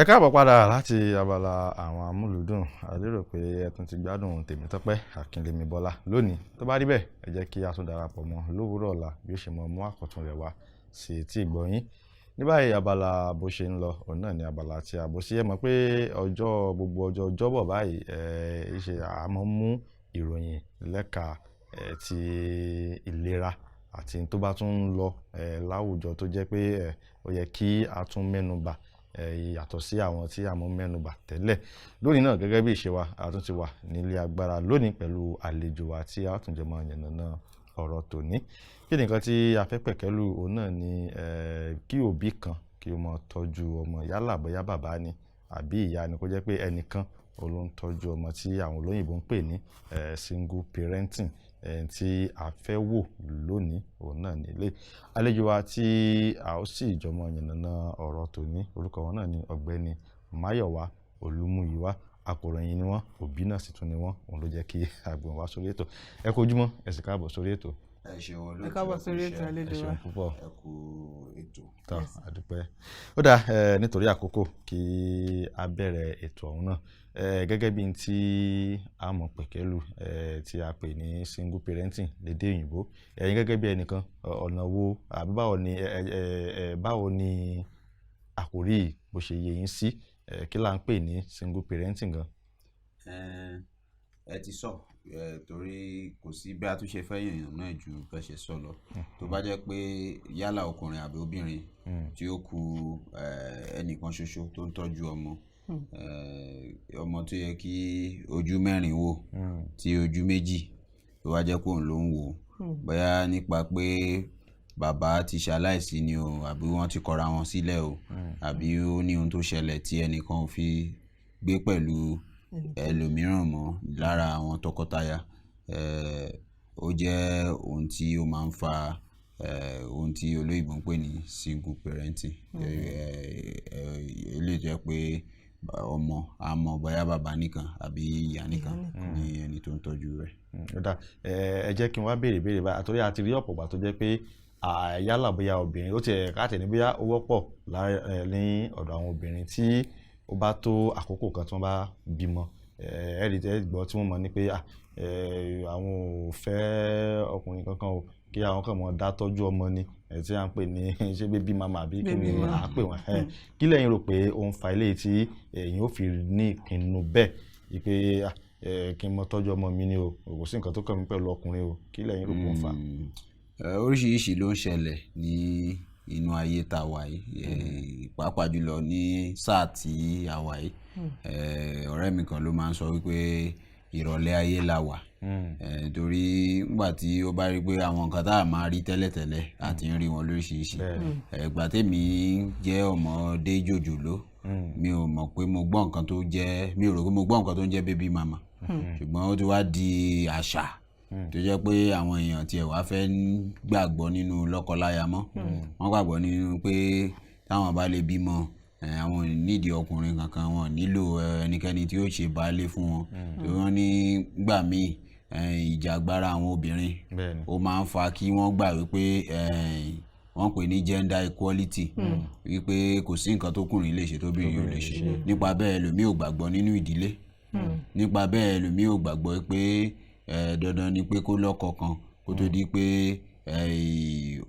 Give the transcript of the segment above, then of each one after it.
Ẹ káàbọ̀ padà láti abala àwọn amúlùdùn. A lérò pé ẹ tún ti gbádùn Tèmítọ́pẹ́ Akínlémi Bọ́lá lónìí. Tó bá rí bẹ́ẹ̀, ẹ jẹ́ kí a tún darapọ̀ mọ́ lówùúrọ̀ ọ̀la bí ó ṣe mọ́ mú àkọ́tún rẹ̀ wá sí etí ìgbọ́ yín. Ní báyìí abala bó ṣe ń lọ, òun náà ni abala tí a bó sí. Ẹ mọ̀ pé gbogbo ọjọ́ Ọjọ́bọ̀ báyìí ṣe a máa ń mú ìròyìn lẹ́ka ti ìlera àti tó bá tún ń lọ láwùjọ tó jẹ́ pé ó yẹ kí a tún mẹ́nubà yàtọ̀ sí àwọn tí a mọ̀ mẹ́nubà tẹ́lẹ̀. Lónìí náà gẹ́gẹ́ bí ìṣe wa, a tún ti wà nílé agbára lónìí pẹ̀lú àlejò wa tí a tún jẹ́ máa yànnàná ọ̀rọ̀ tòní. Kí ni nǹkan tí a fẹ́ pẹ̀kẹ́lù òun náà ni kí òbí kan kí ó máa tọ́jú ọmọ yálà bóyá bàbá ni àbí ìyá ni, kó jẹ́ pé ẹnìkan ló ń tọ́jú ọmọ tí àwọn olóyìnbó ń pè ní single parenting tí a fẹ́ wò lónìí òun náà nílé. Àlejò wa tí a ó sì jọmọ yànnàná ọ̀rọ̀ tòní, orúkọ wọn náà ni ọ̀gbẹ́ni Máyọ̀wá Olúmúyìwá. Akọ̀ròyìn ni wọ́n, òbí náà sì tún ni wọ́n. Òun ló jẹ́ kí a gbé wọn wá sórí ètò. Ẹ kú ojúmọ́, ẹ sì káàbọ̀ sórí ètò. Ẹ ṣeun olóòtú. Ẹ káàbọ̀ sórí ètò àlejò wa. Ẹ ṣeun púpọ̀. Ẹ kú ètò. Tọ́ àdúpẹ́. Ó dà nítorí àkókò kí a bẹ̀rẹ̀ ètò ọ̀hún náà. Gẹ́gẹ́ bí n tí a mọ̀ pẹ̀kẹ́lù tí a pè ní single parenting lédè òyìnbó. Ẹ̀yin gẹ́gẹ́ bí ẹnìkan, ọ̀nà wo àbí báwo ni àkòrí bó ṣe yé yín sí? Kí là ń pè ní single parenting gan? Ẹ ti sọ torí kò sí bí a tún ṣe fẹ́ yànyàn náà ju bẹ́ẹ̀ ṣe sọ lọ. Tó bá jẹ́ pé yálà ọkùnrin àbí obìnrin tí ó kù ẹnìkan ṣoṣo tó ń tọ́jú ọmọ tó yẹ kí ojú mẹ́rin wò tí ojú méjì tó wá jẹ́ pé òun ló ń wò, bóyá nípa pé bàbá ti ṣaláìsí ni o àbí wọ́n ti kọra wọn sílẹ̀ o àbí ó ní ohun tó ṣẹlẹ̀ tí ẹnìkan ò fi gbé pẹ̀lú ẹlòmíràn mọ́ lára àwọn tọkọtaya. Ó jẹ́ ohun tí ó máa ń fa ohun tí olóyìnbó ń pè ní single parenting. Lè jẹ́ pé ọmọ á mọ̀ bóyá bàbá nìkan àbí ìyá nìkan ní ẹni tó ń tọ́jú rẹ̀. Ó dà, ẹ jẹ́ kí n wá béèrè báyìí àtòrí àti rí ọ̀pọ̀ ìgbà tó jẹ́ pé yálà bóyá obìnrin ó tiẹ̀ káàtẹ̀ ní bóyá ó wọ́pọ̀ ní ọ̀dọ̀ àwọn obìnrin tí ó bá tó àkókò kan tí wọ́n bá bímọ. Ẹ̀rí gbọ́ tí wọ́n mọ̀ ní pé àwọn ò fẹ́ ọkùnrin kankan o, kí àwọn kan mọ̀ dá tọ́jú ọmọ ni tí à ń pè ní ṣé baby mama àbí kí ni à ń pè wọ́n. Kí lẹ́yìn rò pé ó ń fa eléyìí tí èyàn ó fi ní ìpinnu bẹ́ẹ̀ pé kí n mọ tọ́jú ọmọ mi ni o, kò sí nǹkan tó kàn mí pẹ̀lú ọkùnrin o? Kí lẹ́yìn rò pé ó ń fa? Oríṣiríṣi ló ń ṣẹlẹ̀ ní inú ayé tá a wà yìí, pàápàá jùlọ ní sáà tí a wà yìí. Ọ̀rẹ́ mi kan ló máa ń sọ wípé ìrọ̀lẹ́ ayé la wà. Torí nígbà tí ó bá rí pé àwọn nǹkan tá a máa rí tẹ́lẹ̀tẹ́lẹ̀ àti ń rí wọn lóríṣiríṣi. Ìgbà tèmi jẹ́ ọmọdé jòjòló, mi ò mọ̀ pé mo gbọ́ nǹkan tó jẹ́, mi ò rò pé mo gbọ́ nǹkan tó ń jẹ́ baby mama. Ṣùgbọ́n ó ti wá di àṣà tó jẹ́ pé àwọn èèyàn tiẹ̀ wá fẹ́ gbàgbọ́ nínú lọ́kọláya mọ́. Wọ́n gbàgbọ́ nínú pé táwọn bá lè bímọ, àwọn nídìí ọkùnrin kankan, wọn nílò ẹnikẹ́ni tí ó ṣe baálé fún wọn. Tí wọ́n ní gbà míì ìjàgbára àwọn obìnrin ó máa ń fa kí wọ́n gbà wípé wọ́n pè ní gender equality, wípé kò sí nǹkan tó kùnrin lè ṣe tóbìnrin ò lè ṣe. Nípa bẹ́ẹ̀ ẹlòmíì ò gbàgbọ́ nínú ìdílé. Nípa bẹ́ẹ̀ ẹlòmíì ò gbàgbọ́ pé dandan ni pé kó lọ́kọ kan kó tó di pé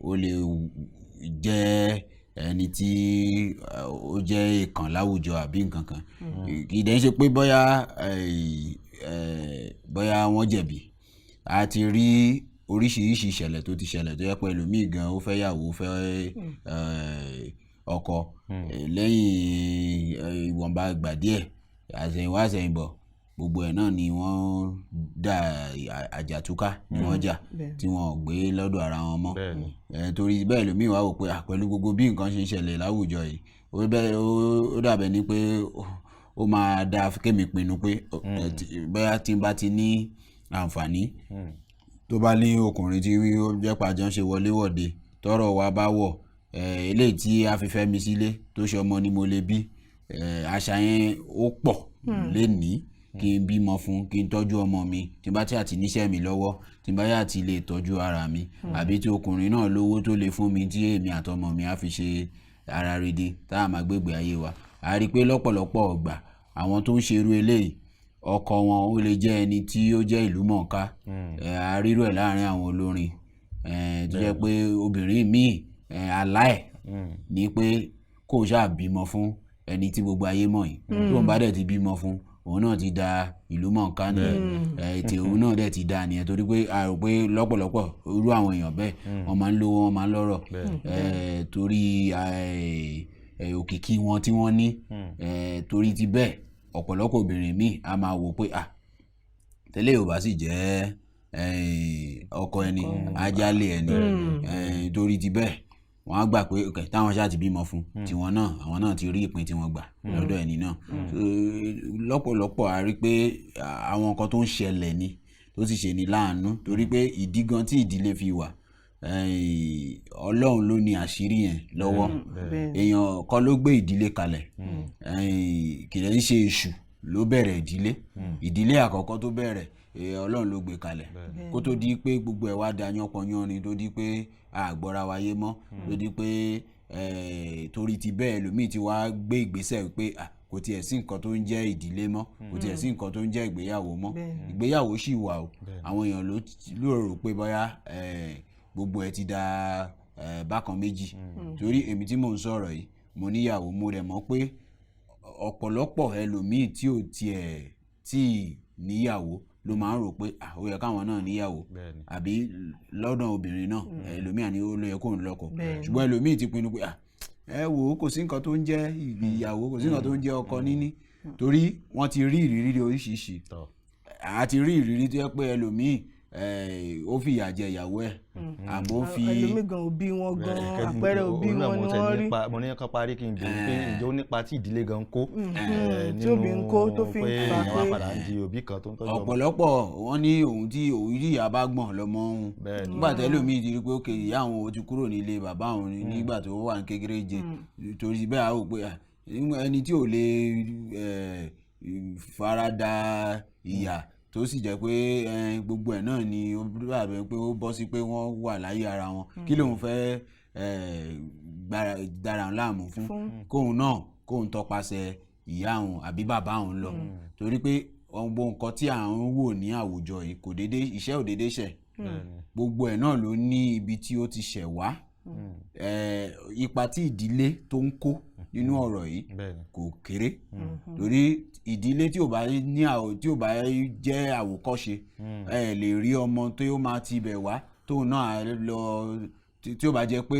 ó lè jẹ́ ẹni tí ó jẹ́ ìkàn láwùjọ àbí nǹkan kan. Kì í dẹ̀ ṣe pé bóyá wọ́n jẹ̀bi. A ti rí oríṣiríṣi ìṣẹ̀lẹ̀ tó ti ṣẹlẹ̀ tó yẹ pé ẹlòmíì gan ó fẹ́ yàwó, fẹ́ ọkọ, lẹ́yìn ìwọ̀nba ìgbà díẹ̀ àṣẹ̀yìnwá àṣẹ̀yìnbọ̀ gbogbo ẹ̀ náà ni wọ́n dá àjàtúká ni wọ́n jà tí wọ́n gbé lọ́dọ̀ ara wọn mọ́. Torí bẹ́ẹ̀ lómìí wá wò pé pẹ̀lú gbogbo bí nǹkan ṣe ń ṣẹlẹ̀ láwùjọ yìí, ó dàbẹ̀ ni pé ó máa dá kémi pinnu pé bóyá tí n bá ti ní àǹfààní tó bá ní ọkùnrin tí ó jẹ́ pàjọ ń ṣe wọléwọ̀de tọ́rọ̀ wa bá wọ̀, eléyìí tí a fi fẹ́ mi sílé tó ṣe ọmọ ni mo lè bí, àṣà yẹn ó pọ̀ lénìí. Kí n bímọ fún, kí n tọ́jú ọmọ mi, tí n bá tí àti níṣẹ́ mi lọ́wọ́, tí n bá yà ti lè tọ́jú ara mi, àbí tí ọkùnrin náà lówó tó lè fún mi tí èmi àtọmọ mi á fi ṣe ara rede tá a máa gbégbé ayé wa. a rí pé lọ́pọ̀lọpọ̀ ọgbà àwọn tó ń ṣerú eléyìí ọkọ wọn ó lè jẹ́ ẹni tí ó jẹ́ ìlú mọ̀ọ́ká a rírò ẹ̀ láàrin àwọn olórin tó jẹ́ pé obìnrin míì aláẹ̀ ní pé kó ṣáà bímọ fún ẹni tí gbogbo ayé mọ̀ yìí tó ń bá dẹ̀ ti bímọ fún òun náà ti da ìlú mọ̀ọ́ká nìyẹn ètò òun náà dẹ̀ ti da nìyẹn torí pé a rò pé lọ́pọ̀lọpọ̀ irú àwọn èèyàn bẹ́ẹ̀ wọ́n máa ń lówó wọ́n máa ń lọ́rọ̀ torí òkìkí wọn tí wọ́n ní torí ti bẹ́ẹ̀ ọ̀pọ̀lọpọ̀ obìnrin míì a máa wò pé tẹ́lẹ̀ yóò bá sì jẹ́ ọkọ ẹni ajálẹ̀ ẹni torí ti bẹ́ẹ̀ wọ́n á gbà pé táwọn ṣáà ti bímọ fún tiwọn náà àwọn náà ti rí ìpín tí wọ́n gbà lọ́dọ̀ ẹni náà lọ́pọ̀lọpọ̀ a rí pé àwọn nǹkan tó ń ṣẹlẹ̀ ni tó sì ṣe ní láàánú torí pé ìdí gan tí ìdílé fi wà Ọlọ́run ló ní àṣírí yẹn lọ́wọ́ èèyàn kan ló gbé ìdílé kalẹ̀ kì í ṣe èṣù ló bẹ̀rẹ̀ ìdílé àkọ́kọ́ tó bẹ̀rẹ̀ Ọlọ́run ló gbé kalẹ̀ kó tó di pé gbogbo ẹ̀ wá da yánpọnyánrin tó di pé àgbọ́ra wáyé mọ́ tó di pé torí ti bẹ́ẹ̀ lòmíì ti wá gbé ìgbésẹ̀ pé kò tiẹ̀ sí nǹkan tó ń jẹ́ ìdílé mọ́ kò tiẹ̀ sí nǹkan tó ń jẹ́ ìgbéyàwó mọ́ ìgbéyàwó sì wà o àwọn èèyàn ló rò pé bóyá gbogbo ẹ̀ ti da bákan méjì torí èmi tí mò ń sọ̀rọ̀ yìí mo níyàwó mo rẹ̀ mọ̀ pé ọ̀pọ̀lọpọ̀ ẹlòmíì tí ò tiẹ̀ tí níyàwó ló máa ń rò pé ó yẹ káwọn náà níyàwó àbí lọ́dọ̀ obìnrin náà ẹlòmíì ni ó ló yẹ kó ń lọ́kọ ṣùgbọ́n ẹlòmíì ti pinnu pé ẹ wò ó kò sí nǹkan tó ń jẹ́ ìyàwó kò sí nǹkan tó ń jẹ́ ọkọ níní torí wọ́n ti rí ìrírí oríṣiríṣi àti rí ìrírí tó yẹ pé ẹlòmíì ó fi ìyà jẹ ìyàwó ẹ̀ àmọ́ fi ẹlòmíì gan òbí wọn gan àpẹẹrẹ òbí wọn ni wọ́n rí. mo ní ká parí kí n bèrè pé ǹjẹ́ ó nípa tí ìdílé gan kó tí òbí ń kó tó fi ń fa pé àwọn padà ń di òbí kan tó ń tọ́jú ọmọ. ọ̀pọ̀lọpọ̀ wọ́n ní òun tí ìyá bá gbọ̀n lọ́mọ òun nígbà tẹ́lòmíì ti rí pé òkè ìyá àwọn ti kúrò nílé bàbá òun nígbà tó wà ní kékeré jẹ torí bẹ́ẹ̀ á wò pé ẹni tí ò lè farada ìyà tó sì jẹ́ pé gbogbo ẹ̀ náà ni ó dàbí pé ó bọ́ sí pé wọ́n wà láyé ara wọn kí lóun fẹ́ dára láàmú fún kóun tọpasẹ̀ ìyá òun àbí bàbá òun lọ torí pé gbogbo nǹkan tí à ń wò ní àwùjọ yìí kò déédé iṣẹ́ ò déédé ṣẹ̀ gbogbo ẹ̀ náà ló ní ibi tí ó ti ṣẹ̀ wá ipa tí ìdílé tó ń kó nínú ọ̀rọ̀ yìí kò kéré torí ìdílé tí ò bá jẹ́ àwòkọ́ṣe ẹ lè rí ọmọ tó yóò máa ti bẹ̀ wá tóun náà lọ tí ó bá jẹ́ pé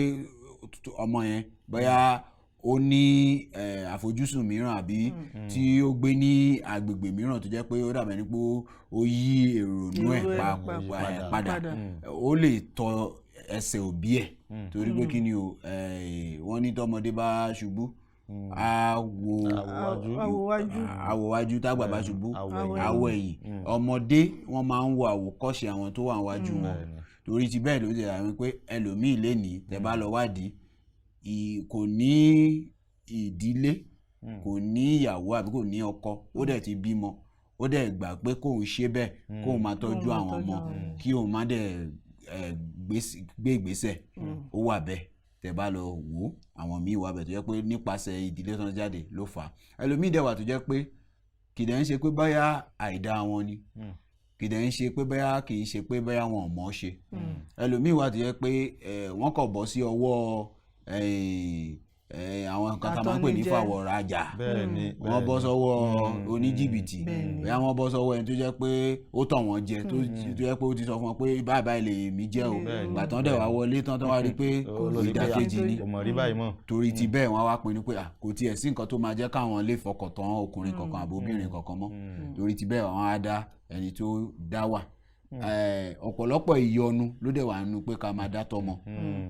ọmọ yẹn bóyá ó ní àfojúsùn mìíràn àbí tí ó gbé ní agbègbè mìíràn tó jẹ́ pé ó dàbẹ̀ ní pé ó yí èrònú ẹ̀ padà ó lè tọ ẹsẹ̀ òbí ẹ̀ torí pé kí ni o wọ́n ní tọmọdé bá ṣubú àwòwájú tágbà bá ṣubú àwọ̀ ẹ̀yìn ọmọdé wọ́n máa ń wo àwòkọ́ṣe àwọn tó wà níwájú wọn torí ti bẹ́ẹ̀ ló ti rà wípé ẹlòmíì lè ní tẹ́ bá lọ wádìí kò ní ìdílé kò ní ìyàwó àbí kò ní ọkọ ó dẹ̀ ti bímọ ó dẹ̀ gbà pé kóun ṣe bẹ́ẹ̀ kóun máa tọ́jú àwọn ọmọ kí òun má dẹ̀ gbé ìgbésẹ̀ ó wà bẹ́ẹ̀ tẹ́ bá lọ wò àwọn míì wà bẹ́ẹ̀ tó jẹ́ pé nípasẹ̀ ìdílé tó ń jáde ló fà á ẹlòmíì dẹ̀ wà tó jẹ́ pé kìdẹ̀ ń ṣe pé báyà àìdá wọn ni kìdẹ̀ ń ṣe pé báyà kì í ṣe pé báyà wọn ò mọ̀ ṣe ẹlòmíì wà tó jẹ́ pé wọ́n kàn bọ́ sí ọwọ́ àwọn nǹkan tá a máa ń pè ní fàwọ̀rajà wọ́n bọ́ sọ́wọ́ oníjìbìtì bóyá wọ́n bọ́ sọ́wọ́ ẹni tó jẹ́ pé ó tàn wọ́n jẹ tó jẹ́ pé ó ti sọ fún wọn pé báyìí báyìí lè mí jẹ́ o ìgbà tán dẹ̀ wá wọlé tán wá rí pé ìdàkejì ni torí ti bẹ́ẹ̀ wọ́n wá pinnu pé kò tiẹ̀ sí nǹkan tó máa jẹ́ káwọn lè fọkàn tán ọkùnrin kankan àbí obìnrin kankan mọ́ torí ti bẹ́ẹ̀ wọ́n á dá ẹni tó dá wà ọ̀pọ̀lọpọ̀ ìyọnu ló dẹ̀ wà nínú pé ká máa dá tọmọ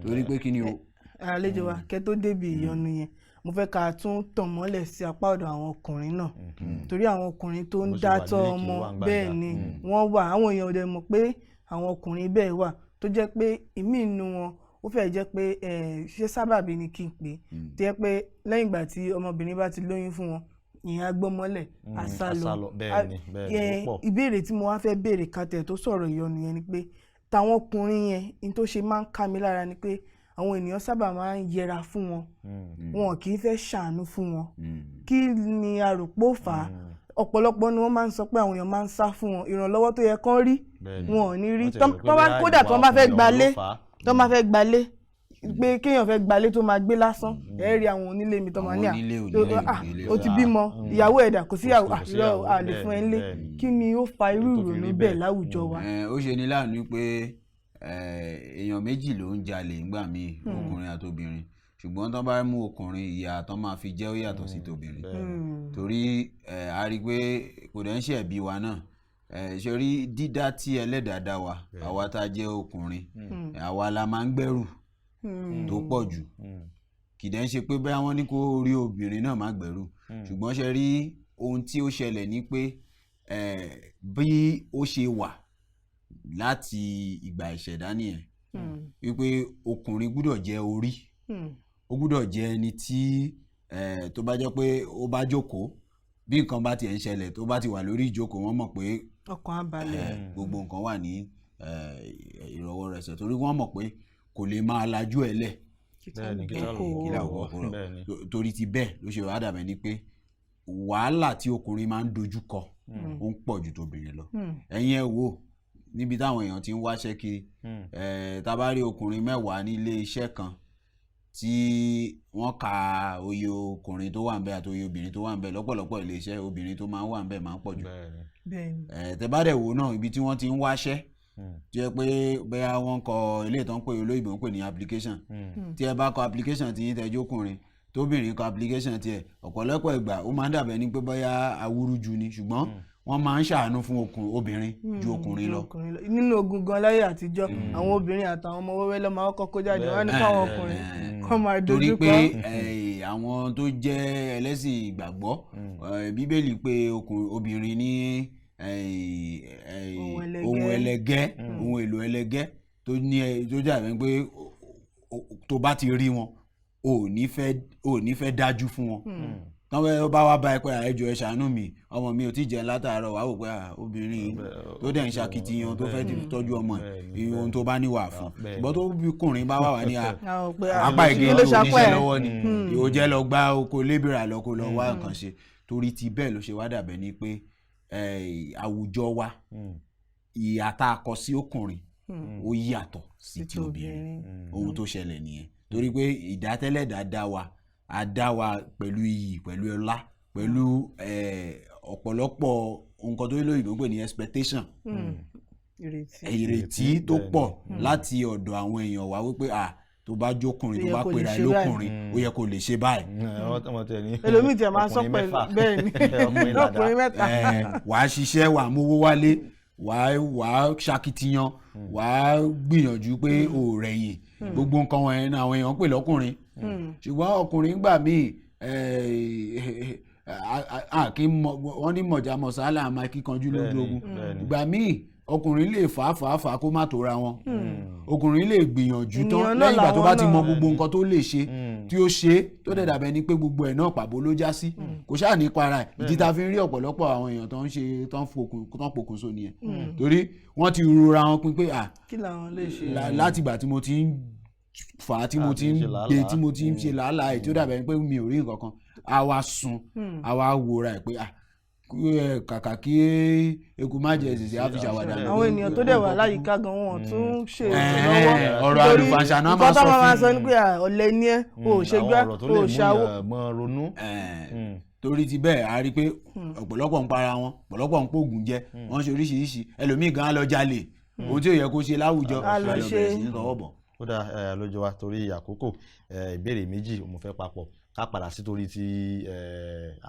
torí pé kí ni o. àlejò wa kẹ́ tó débi ìyọnu yẹn mo fẹ́ ká tún tàn mọ́lẹ̀ sí apá ọ̀dọ̀ àwọn ọkùnrin náà torí àwọn ọkùnrin tó ń dátọ́ ọmọ bẹ́ẹ̀ ni wọ́n wà àwọn èèyàn dẹ̀ mọ̀ pé àwọn ọkùnrin bẹ́ẹ̀ wà tó jẹ́ pé ìmí inú wọn ó fẹ́ jẹ́ pé ṣé sábàbí ni kí n pè tó jẹ́ pé lẹ́yìn ìgbà tí ọmọbìnrin bá ti lóyún fún wọn ìyẹn agbọ́mọlẹ̀ àsálọ ìbéèrè tí mo wá fẹ́ béèrè kàtẹ́ tó sọ̀rọ̀ ìyọnu yẹn ni pé táwọn ọkùnrin yẹn ní tó ṣe máa ń ká mi lára ni pé àwọn ènìyàn sábà máa ń yẹra fún wọn wọn kì í fẹ́ ṣàánú fún wọn kí ni a rò pé ó fà á ọ̀pọ̀lọpọ̀ ni wọ́n máa ń sọ pé àwọn èèyàn máa ń sá fún wọn ìrànlọ́wọ́ tó yẹ kán rí wọn ò ní rí kódà tó bá fẹ́ gbalé pé kéèyàn fẹ́ gbalé tó máa gbé lásán ẹ rí àwọn onílé mi tó máa ní ó ti bímọ ìyàwó ẹ̀dà kò sí ìyàwó àlè fún ẹ nílé kí ni ó fa irú ìrònú bẹ́ẹ̀ láwùjọ wa. ó ṣe ní láàánú pé èèyàn méjì ló ń jalè ńgbà míì ọkùnrin àti obìnrin ṣùgbọ́n tó bá mú ọkùnrin ìyà tó máa fi jẹ́ ó yàtọ̀ sí tobìnrin torí a rí i pé kò dẹ̀ ń ṣe ẹ̀bi wa náà ṣe rí dídá tí ẹlẹ́dàá dá wa àwa tá a jẹ́ ọkùnrin àwa la máa ń gbẹ́rù tó pọ̀ jù kì í dẹ̀ ń ṣe pé bẹ́ẹ̀ wọ́n ní kó rí obìnrin náà má gbẹ́rù ṣùgbọ́n ṣe rí ohun tí ó ṣẹlẹ̀ ní pé bí ó ṣe wà láti ìgbà ìṣẹ̀dá nìyẹn wípé ọkùnrin gbúdọ̀ jẹ́ orí ó gbúdọ̀ jẹ́ ẹni tí tó bá jẹ́ pé ó bá jókòó bí nǹkan bá tiẹ̀ ń ṣẹlẹ̀ tó bá ti wà lórí ìjókòó wọ́n mọ̀ pé ọkàn á balẹ̀ gbogbo nǹkan wà ní ìrọ̀wọ́rọsẹ̀ torí wọ́n mọ̀ pé kò lè máa lajú ẹ̀ lẹ̀ torí ti bẹ́ẹ̀ ló ṣe wàá dàbẹ̀ ni pé wàhálà tí ọkùnrin máa ń dojú kọ ó ń pọ̀ ju tóbìnrin lọ ẹ̀yin ẹ̀ wò níbi táwọn èèyàn ti ń wáṣẹ́ kiri tá bá rí ọkùnrin 10 ní ilé iṣẹ́ kan tí wọ́n ka oye ọkùnrin tó wà ń bẹ àti oye obìnrin tó wà ń bẹ lọ́pọ̀lọpọ̀ ilé iṣẹ́ obìnrin tó máa ń wà ń bẹ máa ń pọ̀ jù tẹ́ bá dẹ̀ wò náà ibi tí wọ́n ti ń wáṣẹ́ tí ẹ pé bẹ́ẹ̀ wọ́n kọ ilé ìtàn pé olóyìnbó ń pè ní application tí ẹ bá kọ application tí yín tẹ́jú ọkùnrin tóbìnrin kọ application tiẹ̀ ọ̀pọ̀lọpọ̀ ìgbà ó máa ń dàbẹ̀ ní pé bóyá awúrúju ni ṣùgbọ́n wọ́n máa ń ṣàánú fún obìnrin ju ọkùnrin lọ. nínú ogun gan láyé àtijọ́ àwọn obìnrin àtàwọn ọmọ wẹ́wẹ́ ló máa kọ́kọ́ jáde wọ́n á ní káwọn ọkùnrin kọ́ máa dojú kọ. torí pé àwọn tó jẹ́ ẹlẹ́sìn ìgbàgbọ́ bíbélì pé obìnrin ní ohun ẹlẹgẹ́ ohun èlò ẹlẹgẹ́ tó jẹ́ pé tó bá ti rí wọn ò ní fẹ́ dájú fún wọn tán bẹ́ẹ̀ bá wá bá ẹ pé ẹjọ́ ẹ ṣàánú mi ọmọ mi ò tí jẹun látàárọ̀ wàá wò pé obìnrin tó dẹ̀ ń ṣàkitiyan tó fẹ́ tọ́jú ọmọ ẹ̀ ohun tó bá níwà fún ṣùgbọ́n tó bí kùnrin bá wà ní apá ìgé tó níṣẹ́ lọ́wọ́ ni ìwò jẹ́ lọ gbá oko lébìrà lọ kó lọ wá nǹkan ṣe torí ti bẹ́ẹ̀ ló ṣe wá dàbẹ̀ ni pé àwùjọ wa ìyà tá a kọ sí ọkùnrin ó yàtọ̀ sí ti obìnrin ohun tó ṣẹlẹ̀ nìyẹn torí pé ìdátẹ́lẹ̀ dáadáa wa a dá wa pẹ̀lú iyì pẹ̀lú ọlá pẹ̀lú ọ̀pọ̀lọpọ̀ nǹkan tó lóyìnbó pè ní expectation ìrètí tó pọ̀ láti ọ̀dọ̀ àwọn èèyàn wa wípé tó bá jókùnrin tó bá pera ẹ lókùnrin ó yẹ kó lè ṣe báyìí. ẹlòmíì tí a máa sọ pẹ̀lú bẹ́ẹ̀ ni ọkùnrin 3. wàá ṣiṣẹ́ wàá mówó wálé wàá ṣakitiyan wàá gbìyànjú pé ò rẹ̀yìn gbogbo nǹkan wọ̀nyẹn àwọn èèyàn ń pè lọ́kùnrin ṣùgbọ́n ọkùnrin gbà míì wọ́n ní mọ̀jà mọ̀sálà àmà kíkanjú lójú ogun ìgbà míì ọkùnrin lè fà á kó má tóra wọn ọkùnrin lè gbìyànjú tán lẹ́yìn ìgbà tó bá ti mọ gbogbo nǹkan tó lè ṣe tí ó ṣe tó dẹ̀ dàbẹ́ ni pé gbogbo ẹ̀ náà pàbó ló já sí kò ṣáà ní para ẹ̀ ìdí ta fi ń rí ọ̀pọ̀lọpọ̀ àwọn èèyàn tó ń ṣe tán pokùnso nìyẹn torí wọ́n ti rora wọn pin pé kí làwọn lè ṣe láti ìgbà tí mo ti ń fà á tí mo ti ń gbé tí mo ti ń ṣe làálàá ẹ̀ tí ó dàbẹ́ ni pé mi ò rí nǹkan kan a wá sun a wá wòra ẹ̀ pé kàkà kí eku má jẹ ìṣẹ̀ṣẹ̀ á fi ṣàwádà. àwọn ènìyàn tó dẹ̀ wà láyìíká gan wọn tún ṣe ìrànlọ́wọ́ ọ̀rọ̀ àlùfàǹṣà náà máa sọ fún mi. nǹkan tó máa sọ ni pé ọ̀lẹ ni ẹ́ o ò ṣe gbá o ò ṣàwó. torí ti bẹ́ẹ̀ a rí i pé ọ̀pọ̀lọpọ̀ ń para wọn ọ̀pọ̀lọpọ̀ ń pògùn jẹ wọ́n ṣe oríṣiríṣi ẹlòmíì gan á lọ jalè ohun tí ò yẹ kó ṣe láwùjọ ó dá lójó wa torí àkókò ìbéèrè méjì mo fẹ́ papọ̀ ká padà sí torí ti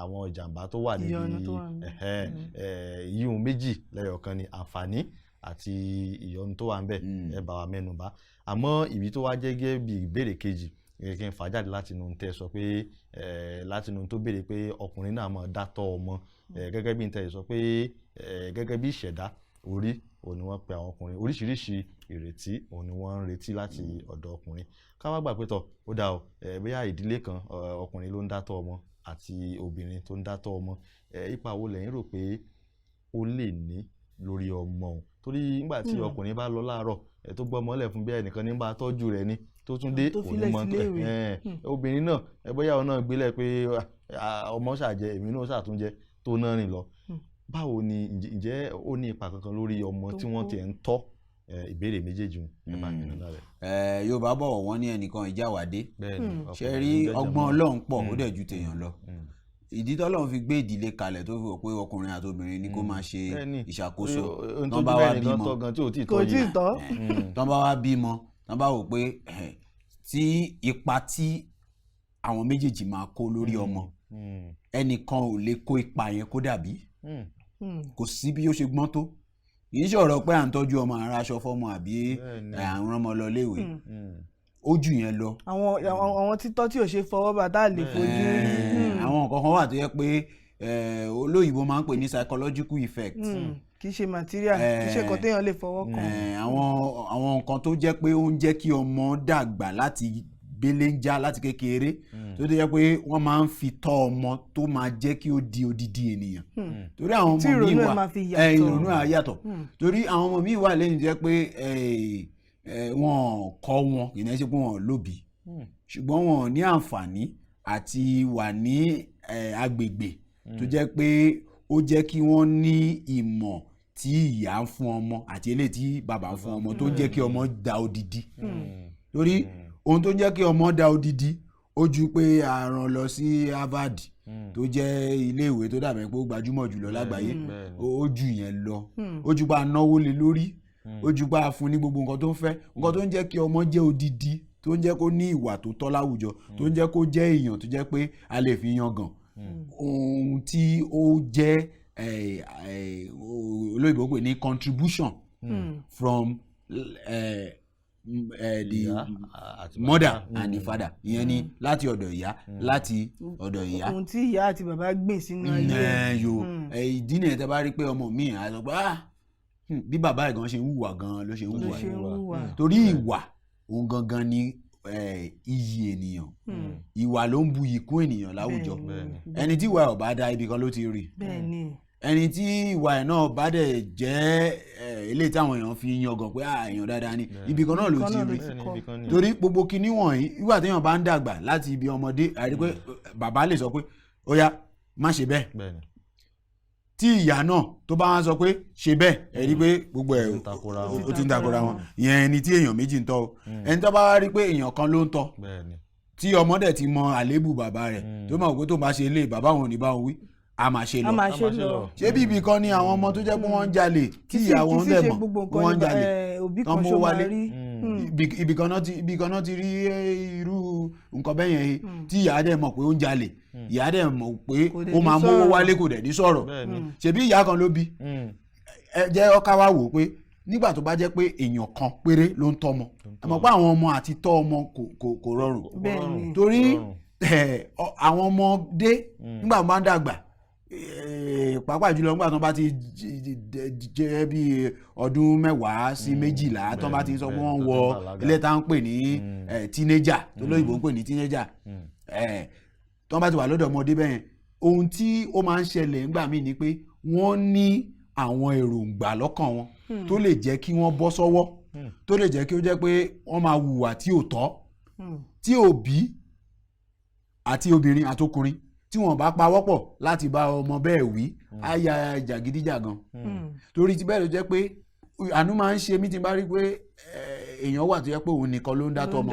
àwọn ìjàmbá tó wà níbi ìyíhun méjì lẹ́yọ̀kan ni àǹfààní àti ìyọnu tó wà ń bẹ̀ ẹ bá wa mẹ́nu bà àmọ́ ìbí tó wá jẹ́ gẹ́gẹ́ bí ìbéèrè kejì kí n fà jáde láti inú tẹ́ sọ pé láti inú tó béèrè pé ọkùnrin náà máa dátọ́ ọmọ gẹ́gẹ́ bí n tẹ́ sọ pé gẹ́gẹ́ bí ìṣẹ̀dá orí òun ni wọ́n pe àwọn ọkùnrin oríṣiríṣi ìrètí òun ni wọ́n ń retí láti ọ̀dọ̀ ọkùnrin ká má gbà pé tọ̀ ó dá o bóyá ìdílé kan ọkùnrin ló ń dátọ́ ọmọ àti obìnrin tó ń dátọ́ ọmọ ipa wo lẹ́yìn rò pé ó lè ní lórí ọmọ òun torí nígbà tí ọkùnrin bá lọ láàárọ̀ tó gbọ́ ọmọ lẹ̀ fún bí ẹnìkan ní bá tọ́jú rẹ̀ ni tó tún dé òní mọ́ obìnrin náà bóyá òun náà gbélé pé ọmọ ṣàjẹ èmi náà ṣàtúnjẹ tó náà rìn lọ. Báwo ni ǹjẹ́ ó ní ipa kankan lórí ọmọ tí wọ́n ti ń tọ́? Ìbéèrè méjèèjì ẹ bá mi nínú rẹ̀. Yorùbá bọ̀ wọ́n ní ẹnìkan ìjáwádé ṣe rí ọgbọ́n Ọlọ́run pọ̀ ó dẹ̀ ju tèèyàn lọ. Ìdí tọ́lọ́run fi gbé ìdílé kalẹ̀ tó fi wò pé ọkùnrin àti obìnrin ni kó máa ṣe ìṣàkóso tán bá wá bímọ kò tí ì tọ́ tán bá wá bímọ tán bá wò pé tí ipa tí àwọn méjèèjì máa kó lórí ọmọ ẹnìkan ò lè kó ipa yẹn kó dàbí kò sí bí ó ṣe gbọ́n tó. Kì í ṣọ̀rọ̀ pé à ń tọ́jú ọmọ ara aṣọ fọ́mọ àbí à ń rán ọmọ lọ léèwé ó jù yẹn lọ. àwọn títọ́ tí ò ṣe fọwọ́ bá tá a lè fojú rí. àwọn nǹkan kan wà tó yẹ pé olóyìnbó máa ń pè ní psychological effect. kì í ṣe material kì í ṣe nǹkan téèyàn lè fọwọ́ kàn. àwọn nǹkan tó jẹ́ pé ó ń jẹ́ kí ọmọ dàgbà láti belenja láti kékeré tó yẹ pé wọ́n máa ń fi tọ́ ọmọ tó máa jẹ́ kí ó di odidi ènìyàn. Torí àwọn ọmọ mi wà ìrònú ẹ̀ yàtọ̀ torí àwọn ọmọ mi wà lẹ́yìn jẹ́ pé wọ́n kọ́ wọn kì í ṣe pé wọ́n lóbi ṣùgbọ́n wọ́n ní àǹfààní àti wà ní agbègbè tó jẹ́ pé ó jẹ́ kí wọ́n ní ìmọ̀ tí ìyá ń fún ọmọ àti eléyìí tí bàbá ń fún ọmọ tó jẹ́ kí ọmọ da odidi. Torí ohun tó jẹ́ kí ọmọ da odidi ó ju pé a rán lọ sí Harvard tó jẹ́ iléèwé tó dàbẹ̀ pé ó gbajúmọ̀ jùlọ lágbàáyé ó ju yẹn lọ ó ju bá náwó lé lórí ó ju bá fún ní gbogbo nǹkan tó ń fẹ́ nǹkan tó ń jẹ́ kí ọmọ jẹ́ odidi tó ń jẹ́ kó ní ìwà tó tọ́ láwùjọ tó ń jẹ́ kó jẹ́ èèyàn tó jẹ́ pé a lè fi yangàn ohun tí ó jẹ́ olóyìnbó pè ní contribution from the mother and the father ìyẹn ni láti ọ̀dọ̀ ìyá láti ọ̀dọ̀ ìyá. ohun tí ìyá àti bàbá gbìn sínú ayé. ìdí nìyẹn tẹ́ bá rí pé ọmọ mi á sọ pé bí bàbá ẹ̀ gan ṣe ń hùwà gan ló ṣe ń hùwà torí ìwà òun gangan ni iyì ènìyàn ìwà ló ń bu iyì kún ènìyàn láwùjọ ẹni tí ìwà ẹ̀ ò bá dá ibì kan ló ti rí ẹni tí ìwà ẹ̀ náà bá dẹ̀ jẹ́ eléyìí táwọn èèyàn fi yangàn pé èèyàn dáadáa ni ibì kan náà ló ti rí torí gbogbo kinní wọ̀nyí ìwà téèyàn bá ń dàgbà láti ibi ọmọdé àrí pé bàbá lè sọ pé ó yá má ṣe bẹ́ẹ̀ tí ìyá náà tó bá wá sọ pé ṣe bẹ́ẹ̀ ẹ rí pé gbogbo ẹ̀ ó ti ń takora wọn ìyẹn ẹni tí èèyàn méjì ń tọ́ o ẹni tó bá wá rí pé èèyàn kan ló ń tọ́ tí ọmọ dẹ̀ ti mọ àléébù bàbá rẹ̀ tó mọ̀ pé tó bá ṣe lé bàbá wọn ò ní bá wọn wí a máa ṣe lọ ṣé bí ibì kan ni àwọn ọmọ tó jẹ́ pé wọ́n ń jalè tí ìyàwó ń dẹ̀ mọ̀ pé wọ́n ń jalè tán mú wálé ibì kan náà ti rí irú nǹkan bẹ́ẹ̀ yẹn tí ìyá dẹ̀ mọ̀ pé ó ń jalè ìyá dẹ̀ mọ̀ pé ó máa mówó wálé kò dẹ̀ ní sọ̀rọ̀ ṣebí ìyá kan ló bí ẹ jẹ́ ọ̀ká wá wò pé nígbà tó bá jẹ́ pé èèyàn kan péré ló ń tọ́mọ ẹ mọ̀ pé àwọn ọmọ àti tọ́ ọmọ kò rọrùn torí àwọn ọmọdé nígbà tó bá ń dàgbà pàápàá jùlọ nígbà tó bá ti jẹ́ bí ọdún 10 sí 12 tó bá ti sọ pé wọ́n wọ ilé tá ń pè ní teenager tó lóyìnbó ń pè ní teenager tó bá ti wà lọ́dọ̀ ọmọdé bẹ́ẹ̀ ohun tí ó máa ń ṣẹlẹ̀ nígbà míì ni pé wọ́n ní àwọn èròǹgbà lọ́kàn wọn tó lè jẹ́ kí wọ́n bọ́ sọ́wọ́ tó lè jẹ́ kí ó jẹ́ pé wọ́n máa hùwà tí ò tọ́ tí òbí àti obìnrin àtọkùnrin tí wọ́n bá pawọ́pọ̀ láti bá ọmọ bẹ́ẹ̀ wí á ya jàgídíjàgan torí ti bẹ́ẹ̀ ló jẹ́ pé àánú máa ń ṣe mí tí n bá rí pé èèyàn wà tó yẹ pé òun nìkan ló ń dátọ́ ọmọ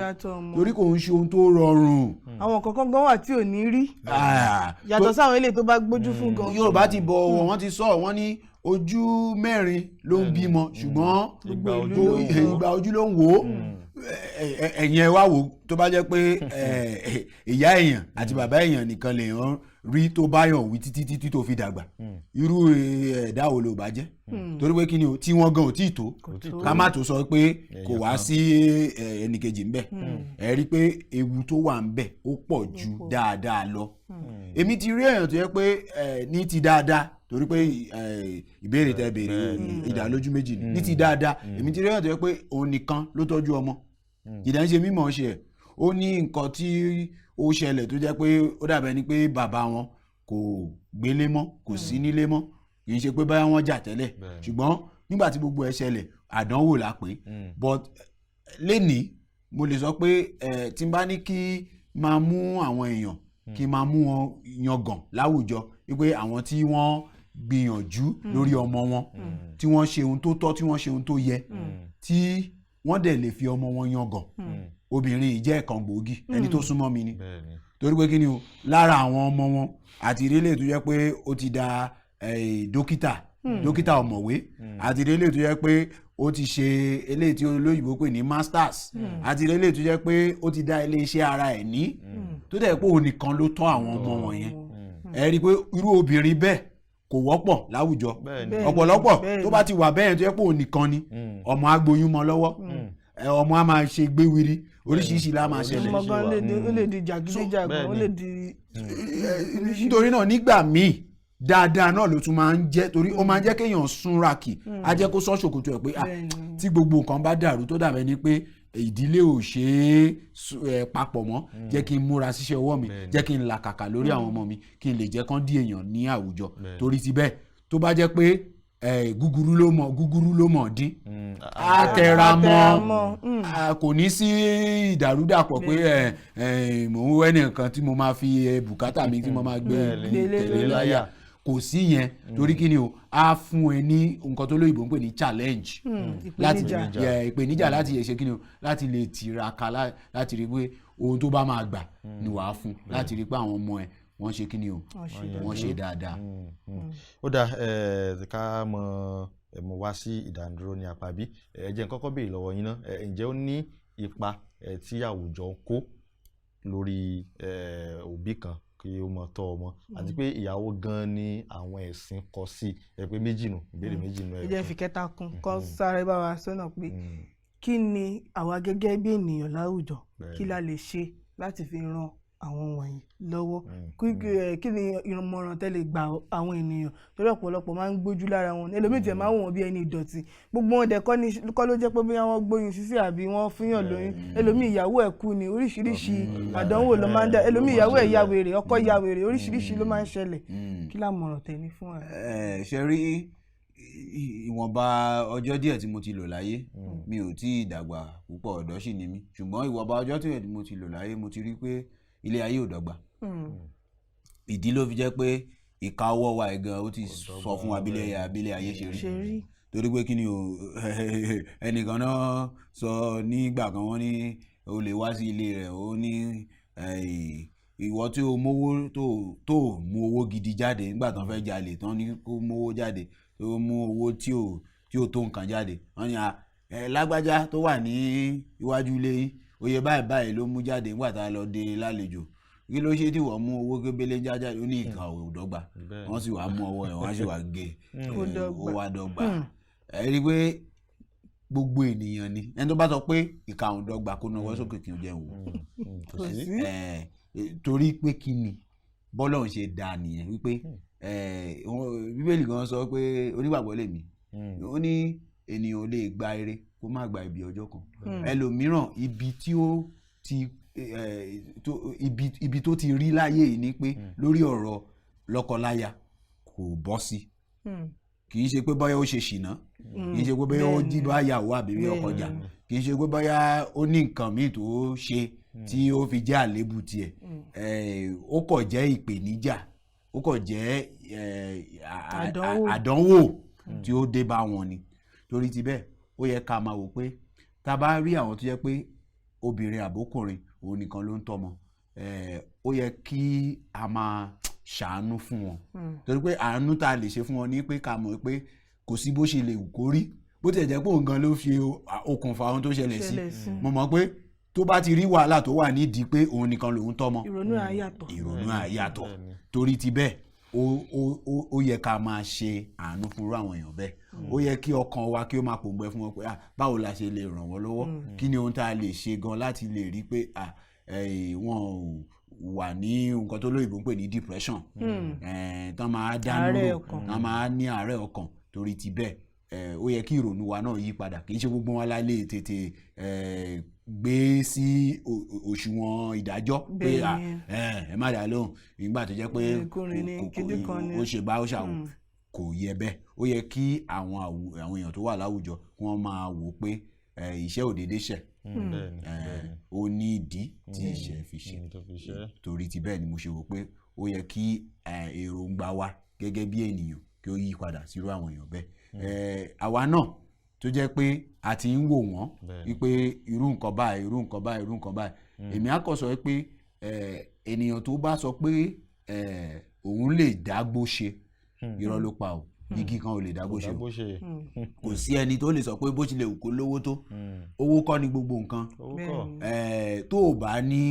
torí kò ń ṣe ohun tó rọrùn. àwọn kankan gan wà tí ò ní rí yàtọ̀ sáwọn eléyìí tó bá gbójú fún gan. Yorùbá ti bọ̀ wọ́n ti sọ wọ́n ní ojú 4 ló ń bímọ ṣùgbọ́n ìgbà ojú ló ń wò ó ẹ̀yin ẹ wá wò tó bá jẹ́ pé ìyá èèyàn àti bàbá èèyàn nìkan lèèyàn rí tó bá yàn wí títí tó fi dàgbà irú ẹ̀dá wo ló bá jẹ́ torí pé kí ni tí wọ́n gan ò tí ì tó ká má tó sọ pé kò wá sí ẹnìkejì ń bẹ ẹ rí pé ewu tó wà ń bẹ ó pọ̀ ju dáadáa lọ èmi ti rí èèyàn tó yẹ pé ní ti dáadáa torí pé ìbéèrè tẹ́ béèrè ìdálójú méjì ní ti dáadáa èmi ti rí èèyàn tó yẹ pé òun nìkan ló tọ́jú ọmọ ìdáhùn ṣe mímọ̀ ṣe ẹ̀ ó ní nǹkan tí ó ṣẹlẹ̀ tó jẹ́ pé ó dàbẹ̀ ni pé bàbá wọn kò gbélé mọ́ kò sí nílé mọ́ kì í ṣe pé báyà wọ́n jà tẹ́lẹ̀ ṣùgbọ́n nígbà tí gbogbo ẹ̀ ṣẹlẹ̀ àdánwò la pé but lénìí mo lè sọ pé tí n bá ní kí máa mú àwọn èèyàn kí máa mú wọn yangàn láwùjọ wípé àwọn tí wọ́n gbìyànjú lórí ọmọ wọn tí wọ́n ṣe ohun tó tọ́ tí wọ́n ṣe ohun tó yẹ tí wọ́n dẹ̀ lè fi ọmọ wọn yangàn obìnrin yìí jẹ́ ẹ̀kan gbòógì ẹni tó súnmọ́ mi ni torí pé kí ni o lára àwọn ọmọ wọn àti ìrẹ́lẹ̀ tó jẹ́ pé ó ti da dókítà ọ̀mọ̀wé àti ìrẹ́lẹ̀ tó jẹ́ pé ó ti ṣe eléyìí tí olóyìnbó pè ní masters àti eléyìí tó jẹ́ pé ó ti dá ilé iṣẹ́ ara ẹ̀ ní tó dẹ̀ pé òun nìkan ló tọ́ àwọn ọmọ wọn yẹn ẹ rí i pé irú obìnrin bẹ́ẹ̀ kò wọ́pọ̀ láwùjọ ọ̀pọ̀lọpọ̀ tó bá ti wà bẹ́ẹ̀ tó jẹ́ pé òun nìkan ni ọmọ á gboyún mọ́ lọ́wọ́ ọmọ á máa ṣe gbéwiri oríṣiríṣi la máa ṣẹlẹ̀. ọmọ gan ó lè di jàgídíjàgan ó lè di. nítorí náà nígbà míì dáadáa náà ló tún máa ń jẹ́ torí ó máa ń jẹ́ kéèyàn súnra kì á jẹ́ kó sọ́ ṣòkòtò ẹ̀ pé tí gbogbo nǹkan bá dàrú tó dàbẹ́ ni pé ìdílé ò ṣe é papọ̀ mọ́ jẹ́ kí n múra síṣẹ́ ọwọ́ mi jẹ́ kí n làkàkà lórí àwọn ọmọ mi kí n lè jẹ́ kán di èèyàn ní àwùjọ torí ti bẹ́ẹ̀ tó bá jẹ́ pé gúgúrú ló mọ̀ dín á tẹra mọ́ kò ní sí ìdàrúdàpọ̀ pé mò ń wẹ́ nìkan tí mo máa fi bùkátà mi tí mo máa gbé tẹ̀lé láyà kò sí yẹn torí kí ni o á fún ẹ ní nǹkan tó lóyìnbó ń pè ní challenge ìpèníjà láti lè ṣe kí ni o láti lè tiraka láti rí pé ohun tó bá máa gbà ni wàá fún láti rí pé àwọn ọmọ ẹ wọ́n ṣe kí ni o wọ́n ṣe dáadáa. ó dáa ká mo wá sí ìdánidúró ní apá bí ẹ jẹ́ n kọ́kọ́ béèrè lọ́wọ́ yín náà ǹjẹ́ ó ní ipa tí àwùjọ ń kó lórí òbí kan kí ó mọ tọ́ ọmọ àti pé ìyàwó gan ni àwọn ẹ̀sìn kọ sí pé méjì nù ìbéèrè méjì nù. ẹ jẹ́ fi kẹta kún kọ́ sáré bá wa sọ́nà pé kí ni àwa gẹ́gẹ́ bí ènìyàn láwùjọ kí la lè ṣe láti fi ran àwọn wọ̀nyí lọ́wọ́ kí ni ìmọ̀ràn tẹ́lẹ̀ gba àwọn ènìyàn torí ọ̀pọ̀lọpọ̀ máa ń gbójú lára wọn ẹlòmíì tiẹ̀ máa ń wọ̀n bí ẹni ìdọ̀tí gbogbo wọn dẹ̀ kọ́ ló jẹ́ pé bí wọ́n gbóyún sísí àbí wọ́n fúnyàn lóyún ẹlòmíì ìyàwó ẹ̀ kú ni oríṣiríṣi àdánwò ló máa ń dá ẹlòmíì ìyàwó ẹ̀ ya wèrè ọkọ ya wèrè oríṣiríṣi ló máa ń ṣẹlẹ̀ kí lámọ̀ràn tẹ́ni fún ẹ. ṣe rí ìwọ̀nba ọjọ́ díẹ̀ tí mo ti lò láyé mi ò tí ì dàgbà púpọ̀ ọ̀dọ́ sì ni mí ṣùgbọ́n ìwọ̀nba ọjọ́ díẹ̀ tí mo ti lò láyé mo ti rí pé ilé ayé ò dọ́gba ìdí ló fi jẹ́ pé ìka ọwọ́ wa gan ó ti sọ fún wa bílẹ̀ ayé ṣe rí torí pé kí ni o ẹnìkan náà sọ nígbà kan wọ́n ní o lè wá sí ilé rẹ̀ ó ní ìwọ tí o mówó tó mú owó gidi jáde nígbà tán fẹ́ jalè tán ní kó mówó jáde tó mú owó tí ò tó nǹkan jáde wọ́n ní lágbájá tó wà ní iwájú ilé yìí oye báyìí ló mú jáde nígbà tá a lọ dé lálejò kí ló ṣe tí wọ́n mú owó kébélé jáde ó ní ìka ò dọ́gba wọ́n sì wá mú ọwọ́ ẹ̀ wọ́n sì wá gé ó wá dọ́gba ẹ rí i pé gbogbo ènìyàn ni ẹni tó bá sọ pé ìka ò dọ́gba kó náwó sókè kí n jẹun wò torí pé kí ni bọ́lọ́run ṣe dá nìyẹn wípé bíbélì gan sọ pé onígbàgbọ́ lèmi ó ní ènìyàn ò lè gba ire kó má gba ibi ọjọ́ kan ẹlòmíràn ibi tó ti rí láyé yìí ni pé lórí ọ̀rọ̀ lọ́kọláya kò bọ́ sí kì í ṣe pé bóyá ó ṣe ṣìnà kì í ṣe pé bóyá ó jí bá yàwó àbí ọkọ jà kì í ṣe pé bóyá ó ní nǹkan míì tó ṣe tí ó fi jẹ́ àléébù tiẹ̀ ó kọ̀ jẹ́ ìpèníjà ó kọ̀ jẹ́ àdánwò tí ó dé bá wọn ni torí ti bẹ́ẹ̀ ó yẹ ká máa wò pé tá a bá rí àwọn tó jẹ́ pé obìnrin àbókùnrin òun nìkan ló ń tọ́mọ ó yẹ kí a máa ṣàánú fún wọn torí pé àánú tá a lè ṣe fún wọn ní pé ká mọ̀ pé kò sí bó ṣe lè wù kó rí bó tiẹ̀ jẹ́ pé òun gan ló fi okùnfà ohun tó ṣẹlẹ̀ sí mo mọ̀ pé tó bá ti rí wàhálà tó wà nídìí pé òun nìkan lòun tọ́mọ ìrònú àyàtọ̀ torí ti bẹ́ẹ̀ ó yẹ ká máa ṣe àánú fún irú àwọn èèyàn bẹ́ẹ̀ ó yẹ kí ọkàn wa kí ó máa pòǹgbẹ fún wọn pé báwo la ṣe lè ràn wọ́n lọ́wọ́ kí ni ohun tá a lè ṣe gan láti lè rí pé wọn wà ní nǹkan tó lóyìnbó ń pè ní depression tán máa dánú tán máa ní àárẹ̀ ọkàn torí ti bẹ́ẹ̀ ó yẹ kí ìrònú wa náà yí padà kì í ṣe gbogbo wọn la lè tètè gbé sí òṣùwọ̀n ìdájọ́ pé ẹ má dá lóhùn nígbà tó jẹ́ pé ó ṣe bá ó ṣàwò kò yẹ bẹ́ẹ̀ ó yẹ kí àwọn èèyàn tó wà láwùjọ wọ́n máa wò pé iṣẹ́ ò déédéé ṣẹ̀ ó ní ìdí tí ìṣẹ́ fi ṣe torí ti bẹ́ẹ̀ ni mo ṣe wò pé ó yẹ kí èròǹgbà wa gẹ́gẹ́ bí ènìyàn kí ó yí padà sírú àwọn èèyàn bẹ́ẹ̀. Àwa náà tó jẹ́ pé a ti ń wò wọ́n wípé irú nǹkan báyìí irú nǹkan báyìí irú nǹkan báyìí èmi á kọ́ sọ pé ènìyàn tó bá sọ pé òun lè dágbó ṣe irọ́ ló pa o igi kan ò lè dágbó ṣe o kò sí ẹni tó lè sọ pé bó tilẹ̀ wù kó lówó tó owó kọ́ ni gbogbo nǹkan tó o bá ní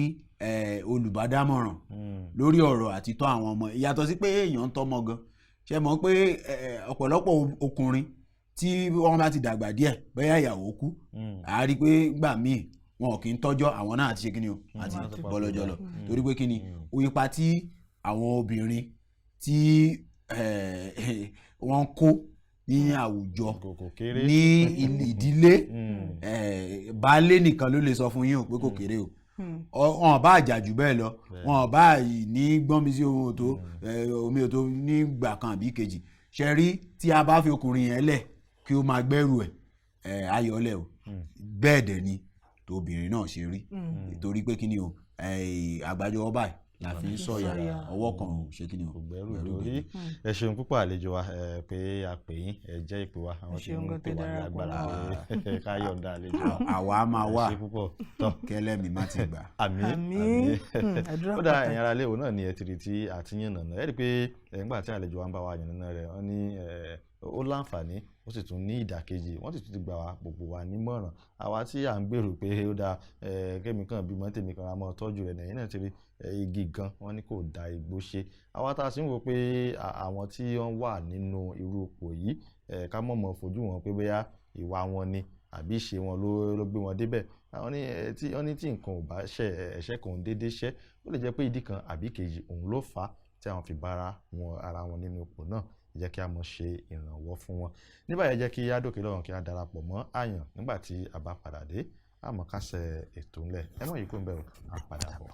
olùbádámọ̀ràn lórí ọ̀rọ̀ àti tọ́ àwọn ọmọ ìyàtọ̀ sí pé èèyàn ń tọ́mọ gan ṣe mọ̀ pé ọ̀pọ̀lọpọ̀ ọkùnrin tí wọ́n bá ti dàgbà díẹ̀ bẹ́ẹ̀ ìyàwó kú a rí pé gbà míì wọn kì í tọ́jọ́ àwọn náà àti ṣe kíni o àti bọ́ lọ́jọ́ lọ torí pé kíni ipa tí àwọn obìnrin tí wọ́n kó ní àwùjọ ní ìdílé baálé nìkan ló lè sọ fún yín o pé kò kéré o wọn bá àjà jù bẹ́ẹ̀ lọ wọn bá ní gbọ́nmi sí omi ò tó nígbà kan àbí kejì ṣe rí tí a bá fi ọkùnrin yẹn lẹ̀ kí ó máa gbẹ́rù ẹ̀ ayọ̀lẹ̀ o bẹ́ẹ̀ dẹ̀ ni tóbìnrin náà ṣe rí torí pé kí ni o àgbájọ ọba la fi ń sọ̀yà ọwọ́ kan ò ṣe kí ni o gbẹ́rù lórí. Ẹ ṣeun púpọ̀ àlejò wa pé a pè yín ẹ jẹ́ ìpè wa àwọn tí ń pè wá ní agbára pé ká yọ̀ǹda àlejò wa. Àwa máa wà kẹlẹ́mì má ti gbà. Àmín. Ó dá ẹ̀yin ará ilé òun náà ni ẹ ti rí tí àti yànnà náà ẹ rí i pé nígbà tí àlejò wa ń bá wa yànnà rẹ̀ wọ́n ní ó láǹfààní ó sì tún ní ìdàkejì wọ́n sì tún ti gbà wá gbogbo wa nímọ̀ràn àwa tí à ń gbèrò pé ó dáa kémi kan bímọ tèmi kan ra mọ́ tọ́jú rẹ̀ lẹ́yìn náà ti rí igi gan wọ́n ní kò da igbó ṣe àwa tá a sì ń wò pé àwọn tí wọ́n wà nínú irú ipò yìí ká mọ̀mọ́ fojú wọn pé bóyá ìwà wọn ni àbí ìṣe wọn ló gbé wọn débẹ̀ wọ́n ní tí nǹkan ò bá ṣe ẹ̀ṣẹ̀ kan déédéé ṣẹ́ ó lè jẹ́ pé ìdí kan àbí kejì òun ló fà á tí àwọn fi bára wọn ara wọn nínú ipò náà jẹ́ kí a mọ̀ ṣe ìrànwọ́ fún wọn. Ní báyìí jẹ́ kí a dókè lọ́rùn kí a darapọ̀ mọ́ àyàn nígbà tí a bá padà dé àmọ́ kásẹ̀ ètò ńlẹ̀ ẹ mọ̀ yìí kó ń bẹ̀rù à ń padà bọ̀.